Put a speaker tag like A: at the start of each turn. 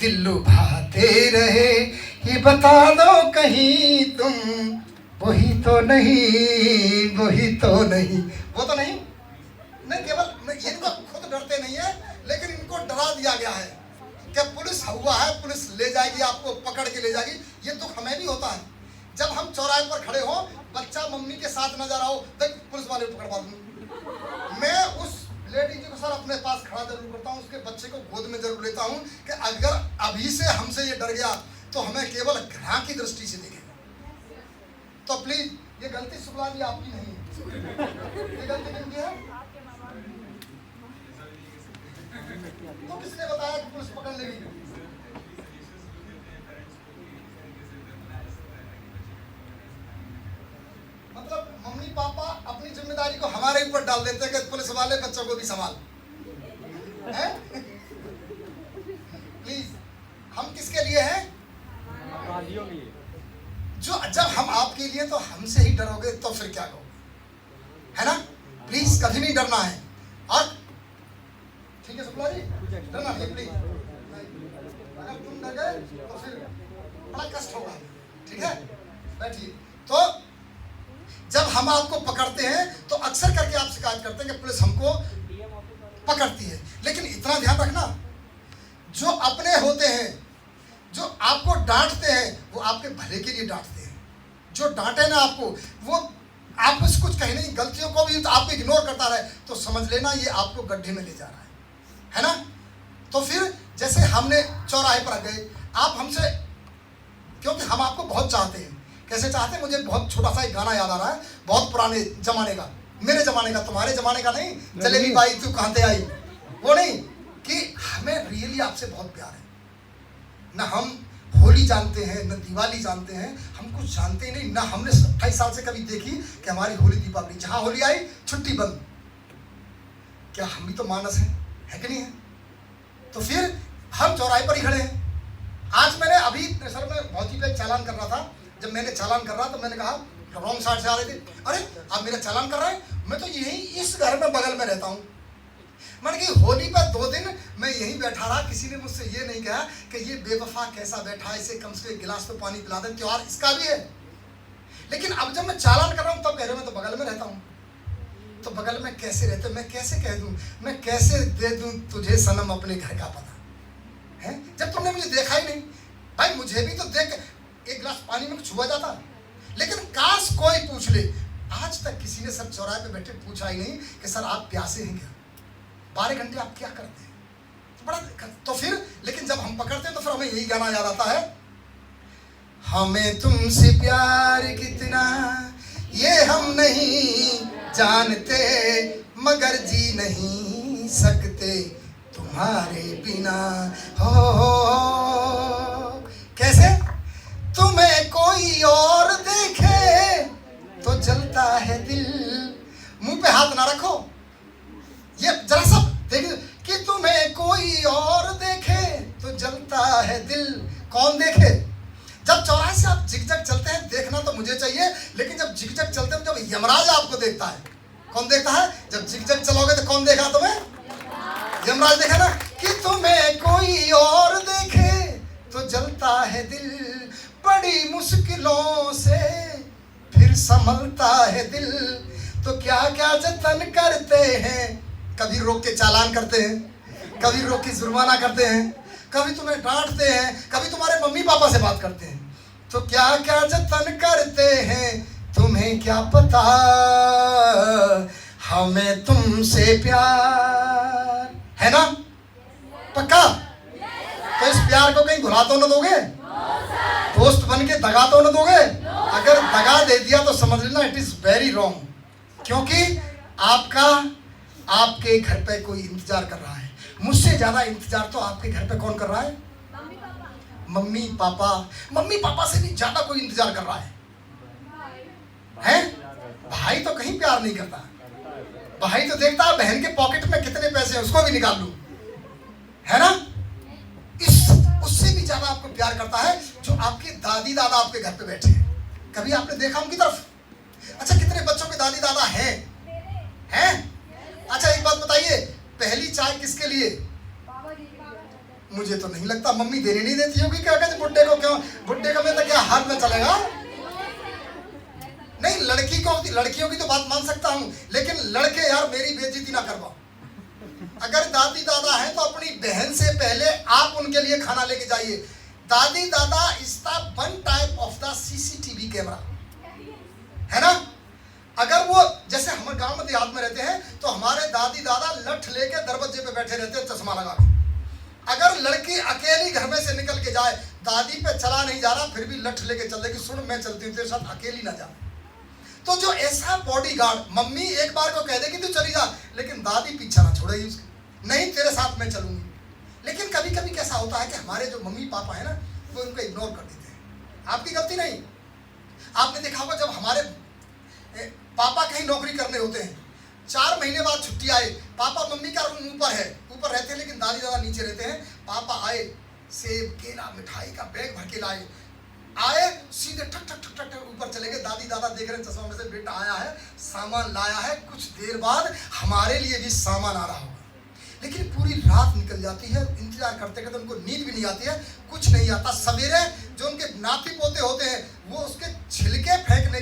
A: दिल लुभाते रहे, ये बता दो कहीं तुम वही तो नहीं, वही तो नहीं, वो तो नहीं। नहीं केवल ये तो खुद डरते नहीं है, लेकिन इनको डरा दिया गया है कि पुलिस हुआ है, पुलिस ले जाएगी, आपको पकड़ के ले जाएगी। ये दुख हमें भी होता है जब हम चौराहे पर खड़े हो, बच्चा मम्मी के साथ नजर आओ, देख पुलिस वाले पकड़वा दूंगी। मैं उस लेडी जी को सर अपने पास खड़ा जरूर करता हूँ, उसके बच्चे को गोद में जरूर लेता हूँ कि अगर अभी से हमसे ये डर गया तो हमें केवल घृणा की दृष्टि से देखेगा। तो प्लीज ये गलती शुक्ला जी आपकी नहीं है, ये गलती किसकी है? तो किसने बताया कि पुलिस पकड़ लेगी? मतलब मम्मी पापा अपनी जिम्मेदारी को हमारे ऊपर डाल देते हैं कि पुलिस वाले बच्चों को भी संभाल हैं। प्लीज हम किसके लिए हैं? जो जब हम आपके लिए तो हमसे ही डरोगे तो फिर क्या कहो, है ना? प्लीज कभी नहीं डरना है। और ठीक है शुक्ला जी, डरना नहीं प्लीज। अगर तुम डर गए तो फिर बड़ा कष्ट होगा, ठीक है? बैठिए। तो जब हम आपको पकड़ते हैं तो अक्सर करके आप शिकायत करते हैं कि पुलिस हमको पकड़ती है, लेकिन इतना ध्यान रखना, जो अपने होते हैं, जो आपको डांटते हैं, वो आपके भले के लिए डांटते हैं। जो डांटे ना आपको, वो आप उस कुछ कहीं नहीं, गलतियों को भी तो आपको इग्नोर करता रहे, तो समझ लेना ये आपको गड्ढे में ले जा रहा है ना? तो फिर जैसे हमने चौराहे पर गए, आप हमसे, क्योंकि हम आपको बहुत चाहते हैं। कैसे चाहते हैं? मुझे बहुत छोटा सा एक गाना याद आ रहा है, बहुत पुराने जमाने का, मेरे जमाने का, तुम्हारे जमाने का नहीं, जलेबी बाई तू कहां से आई, वो नहीं, कि हमें रियली आपसे बहुत प्यार है ना। हम होली जानते हैं, न दिवाली जानते हैं, हम कुछ जानते ही नहीं ना। हमने 28 साल से कभी देखी कि हमारी होली दीपावली, जहां होली आई छुट्टी बंद। क्या हम भी तो मानस है कि नहीं है? तो फिर हम चौराहे पर ही खड़े हैं। आज मैंने अभी सर मैं भौजी पे चालान कर रहा था, जब मैंने चालान कर रहा तो मैंने कहा रॉन्ग साइड से आ रहे थे, अरे आप मेरा चालान कर रहे हैं, मैं तो यही इस घर में बगल में रहता हूँ। मैंने कि होली पर 2 दिन मैं यहीं बैठा रहा, किसी ने मुझसे ये नहीं कहा कि ये बेवफा कैसा बैठा है, इसे कम से कम एक गिलास तो पानी पिला दे, त्योहार इसका भी है। लेकिन अब जब मैं चालान कर रहा हूँ तब कह रहे मैं तो बगल में रहता हूँ। तो बगल में कैसे रहते, मैं कैसे कह दूँ, मैं कैसे दे दूँ तुझे सनम अपने घर का पता है, जब तुमने मुझे देखा ही नहीं। भाई मुझे भी तो देख एक गिलास पानी में छुआ जाता, लेकिन काश कोई पूछ ले। आज तक किसी ने सर चौराहे पे बैठे पूछा ही नहीं कि सर आप प्यासे हैं क्या, 12 घंटे आप क्या करते हैं, तो बड़ा। तो फिर लेकिन जब हम पकड़ते हैं तो फिर हमें यही गाना याद आता है, हमें तुमसे प्यार कितना ये हम नहीं जानते, मगर जी नहीं सकते तुम्हारे बिना। हो कैसे? तुम्हें कोई और देखे तो जलता है दिल। मुंह पे हाथ ना रखो, ये जरा सा देखिए कि तुम्हें कोई और देखे तो जलता है दिल। कौन देखे? जब चौराहे से आप झिकझक चलते हैं, देखना तो मुझे चाहिए, लेकिन जब झिकझक चलते हैं, जब यमराज आपको देखता है, कौन देखता है? जब झिकझक चलोगे तो कौन देखा तुम्हें? यमराज देखा ना। कि तुम्हें कोई और देखे तो जलता है दिल, बड़ी मुश्किलों से फिर संभलता है दिल। तो क्या क्या जतन करते हैं, कभी रोक के चालान करते हैं, कभी रोक के जुर्माना करते हैं, कभी तुम्हें डांटते हैं, कभी तुम्हारे मम्मी पापा से बात करते हैं। तो क्या क्या जतन करते हैं तुम्हें क्या पता, हमें तुमसे प्यार है ना? पक्का? तो इस प्यार को कहीं भुला तो न दोगे, दोस्त बन के दगा तो न दोगे। अगर दगा दे दिया तो समझ लेना इट इज वेरी रॉन्ग, क्योंकि आपका आपके घर पे कोई इंतजार कर रहा है। मुझसे ज्यादा इंतजार तो आपके घर पे कौन कर रहा है? Mummy papa. मम्मी पापा से भी ज्यादा कोई इंतजार कर रहा है? भाई तो कहीं प्यार नहीं करता, भाई तो देखता है बहन के पॉकेट में कितने पैसे हैं उसको भी निकाल लूं, है ना? उससे भी ज्यादा आपको प्यार करता है जो आपके दादी दादा आपके घर पे बैठे हैं। कभी आपने देखा उनकी तरफ? अच्छा कितने बच्चों के दादी दादा हैं? अच्छा एक बात बताइए, पहली चाय किसके लिए? मुझे तो नहीं लगता मम्मी देने नहीं देती होगी। क्या कहते बुड्ढे को, क्यों बुड्ढे का में तो क्या हाथ में चलेगा। नहीं, लड़कियों की तो बात मान सकता हूं, लेकिन लड़के यार मेरी बेइज्जती ना करवाओ। अगर दादी दादा है तो अपनी बहन से पहले आप उनके लिए खाना लेके जाइए। दादी दादा is the one type of the CCTV camera, है ना। अगर वो जैसे हमारे गांव में देहात में रहते हैं तो हमारे दादी दादा लठ लेके दरवाजे पे बैठे रहते हैं चश्मा लगा के। अगर लड़की अकेली घर में से निकल के जाए, दादी पे चला नहीं जा रहा फिर भी लठ लेके चल देगी, सुन मैं चलती हूँ तेरे साथ, अकेली ना जा। तो जो ऐसा बॉडीगार्ड, मम्मी एक बार को कह देगी तू चली जा, लेकिन दादी पीछा ना छोड़ेगी उसके, नहीं तेरे साथ मैं चलूंगी। लेकिन कभी कभी कैसा होता है कि हमारे जो मम्मी पापा है ना, वो उनको इग्नोर कर देते हैं। आपकी गलती नहीं। आपने देखा होगा जब हमारे पापा कहीं नौकरी करने होते हैं, 4 महीने बाद छुट्टी आए, पापा मम्मी का रूम ऊपर है, ऊपर रहते हैं लेकिन दादी दादा नीचे रहते हैं। पापा आए, सेब केला मिठाई का बैग भर के लाए, आए सीधे ठक ठक ठक ठक ऊपर चले गए। दादी दादा देख रहे हैं चश्मा में से, बेटा आया है, सामान लाया है। कुछ देर बाद हमारे लिए भी सामान आ रहा होगा, लेकिन पूरी रात निकल जाती है, इंतजार करते करते उनको नींद भी नहीं आती है, कुछ नहीं आता। सवेरे जो उनके नाती पोते होते हैं वो उसके छिलके फेंकने